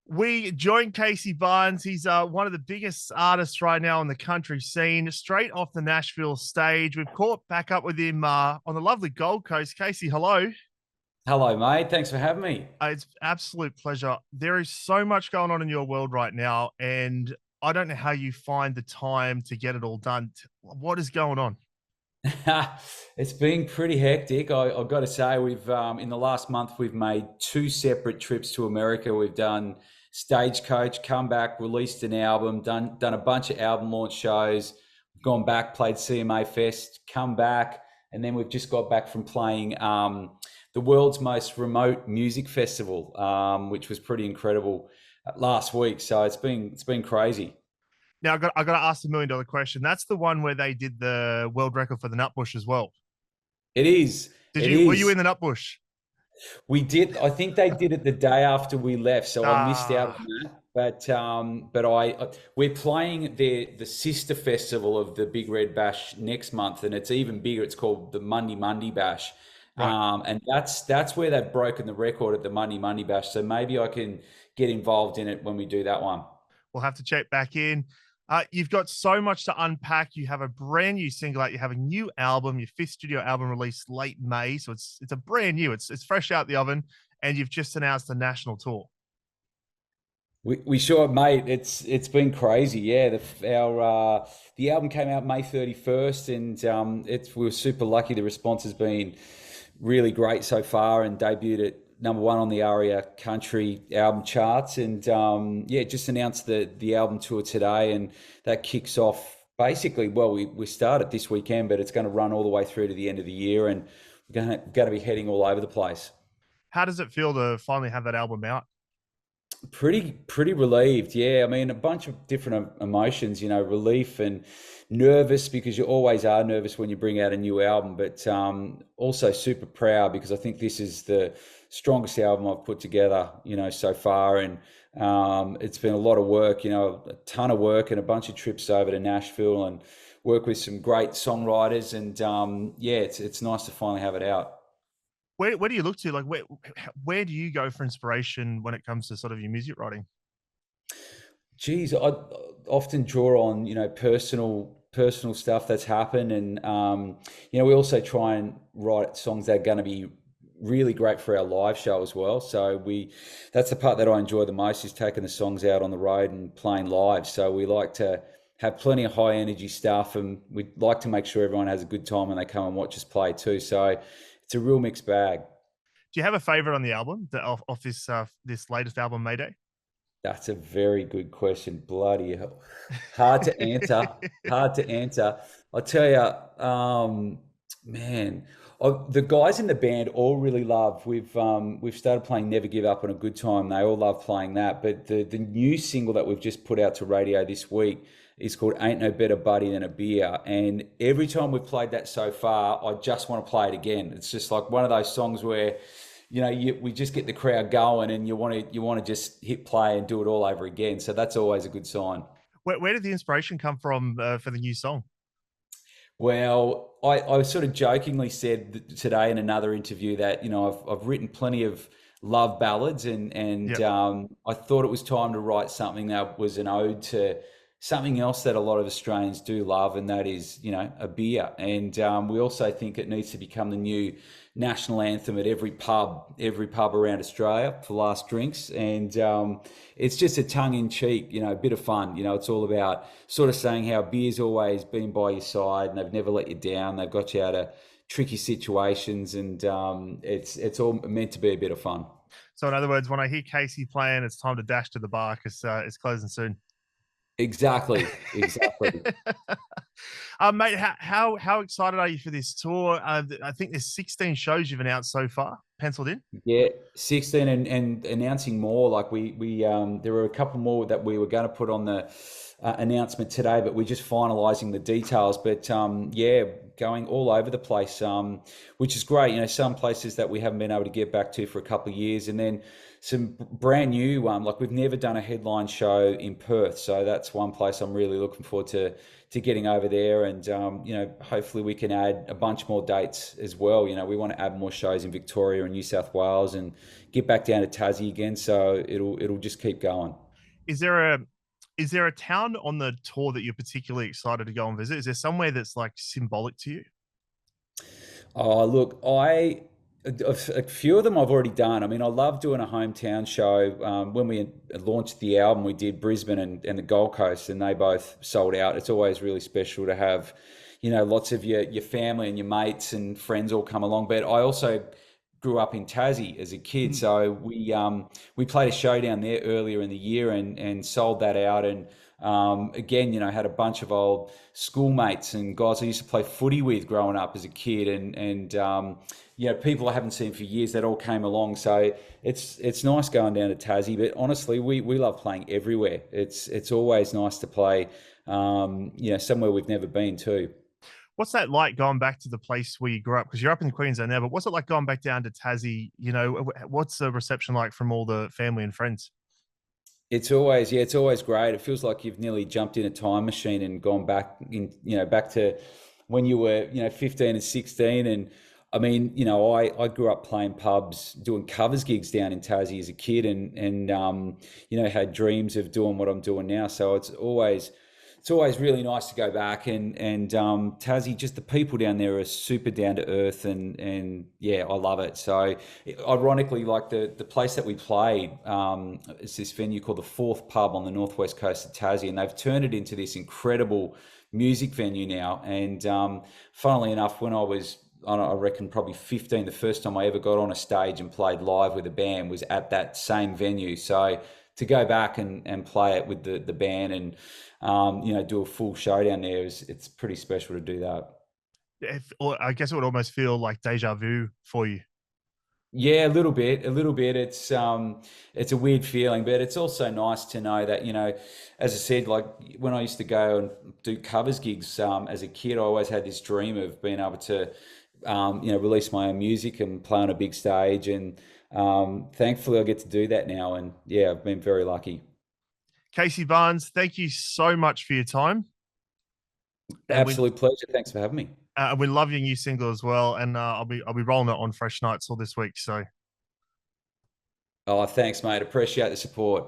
We joined Casey Barnes. He's one of the biggest artists right now on the country scene, straight off the Nashville stage. We've caught back up with him on the lovely Gold Coast. Casey, hello. Hello, mate. Thanks for having me. It's absolute pleasure. There is so much going on in your world right now, and I don't know how you find the time to get it all done. What is going on? It's been pretty hectic. I've got to say, we've in the last month we've made two separate trips to America. We've done Stagecoach, come back, released an album, done a bunch of album launch shows, gone back, played CMA Fest, come back, and then we've just got back from playing the world's most remote music festival, which was pretty incredible last week. So it's been crazy. Now I got to ask the $1 million question. That's the one where they did the world record for the Nutbush as well. It is. Did It you? Were you is. in the Nutbush? We did. I think they did it the day after we left, so I missed out Ah, on that. But we're playing the sister festival of the Big Red Bash next month, and it's even bigger. It's called the Monday Bash, right. and that's where they've broken the record at the Monday Bash. So maybe I can get involved in it when we do that one. We'll have to check back in. You've got so much to unpack. You have a brand new single out. You have a new album. Your fifth studio album released late May, so it's a brand new. It's fresh out the oven, and you've just announced a national tour. We sure, mate. It's been crazy. Yeah, the album came out May 31st, and it's we were super lucky. The response has been really great so far, and debuted at number one on the ARIA Country album charts. And yeah, just announced the album tour today, and that kicks off basically. Well, we started this weekend, but it's going to run all the way through to the end of the year, and we're going to be heading all over the place. How does it feel to finally have that album out? Pretty relieved. Yeah, I mean, a bunch of different emotions, relief and nervous, because you always are nervous when you bring out a new album, but also super proud because I think this is the strongest album I've put together, so far. And it's been a lot of work, a ton of work and a bunch of trips over to Nashville and work with some great songwriters. And yeah, it's nice to finally have it out. Where do you look to? Like where do you go for inspiration when it comes to sort of your music writing? Geez, I often draw on, personal stuff that's happened, and we also try and write songs that are going to be really great for our live show as well. So that's the part that I enjoy the most, is taking the songs out on the road and playing live. So we like to have plenty of high energy stuff, and we like to make sure everyone has a good time when they come and watch us play too. So it's a real mixed bag. Do you have a favorite on the album off this latest album, Mayday? That's a very good question. Bloody hell. Hard to answer. Hard to answer. I'll tell you, man, the guys in the band all really love. We've started playing "Never Give Up" on a Good Time. They all love playing that. But the new single that we've just put out to radio this week is called "Ain't No Better Buddy Than a Beer." And every time we've played that so far, I just want to play it again. It's just like one of those songs where we just get the crowd going, and you want to just hit play and do it all over again. So that's always a good sign. Where did the inspiration come from for the new song? Well, I sort of jokingly said today in another interview that I've written plenty of love ballads, and Yep. I thought it was time to write something that was an ode to something else that a lot of Australians do love, and that is a beer. And we also think it needs to become the new national anthem at every pub around Australia for last drinks. And it's just a tongue in cheek, a bit of fun. It's all about sort of saying how beer's always been by your side, and they've never let you down. They've got you out of tricky situations, and it's all meant to be a bit of fun. So in other words, when I hear Casey playing, it's time to dash to the bar because it's closing soon. Exactly, exactly. Mate, how excited are you for this tour? I think there's 16 shows you've announced so far, penciled in. Yeah, 16, and announcing more. Like there were a couple more that we were going to put on the announcement today, but we're just finalising the details. But yeah, going all over the place, which is great. Some places that we haven't been able to get back to for a couple of years, and then some brand new. Like we've never done a headline show in Perth, so that's one place I'm really looking forward to getting over there. And hopefully we can add a bunch more dates as well. We want to add more shows in Victoria and New South Wales, and get back down to Tassie again. So it'll just keep going. Is there a is there a town on the tour that you're particularly excited to go and visit? Is there somewhere that's like symbolic to you? Oh, look, a few of them I've already done. I mean, I love doing a hometown show. When we launched the album, we did Brisbane and the Gold Coast, and they both sold out. It's always really special to have, lots of your family and your mates and friends all come along. But I also grew up in Tassie as a kid, Mm. so we played a show down there earlier in the year and sold that out. And again, had a bunch of old schoolmates and guys I used to play footy with growing up as a kid, and people I haven't seen for years that all came along. So it's nice going down to Tassie, but honestly, we love playing everywhere. It's always nice to play, somewhere we've never been too. What's that like going back to the place where you grew up? Because you're up in Queensland now, but what's it like going back down to Tassie? What's the reception like from all the family and friends? It's always great. It feels like you've nearly jumped in a time machine and gone back back to when you were, 15 and 16. And I mean, I grew up playing pubs, doing covers gigs down in Tassie as a kid, and had dreams of doing what I'm doing now. So it's always really nice to go back, and Tassie, just the people down there are super down to earth, and yeah, I love it. So ironically, like the place that we played, it's this venue called the Fourth Pub on the northwest coast of Tassie, and they've turned it into this incredible music venue now. And funnily enough, when I was, I reckon probably 15, the first time I ever got on a stage and played live with a band was at that same venue. So to go back and play it with the band, and do a full show down there, it's pretty special to do that. Or I guess it would almost feel like deja vu for you. Yeah, a little bit, a little bit. It's a weird feeling, but it's also nice to know that, as I said, like when I used to go and do covers gigs, as a kid, I always had this dream of being able to, release my own music and play on a big stage. And thankfully, I get to do that now. And yeah, I've been very lucky. Casey Barnes, thank you so much for your time, and Absolute pleasure. Thanks for having me. we love your new single as well. And I'll be rolling it on Fresh Nights all this week. So Oh, thanks, mate. Appreciate the support.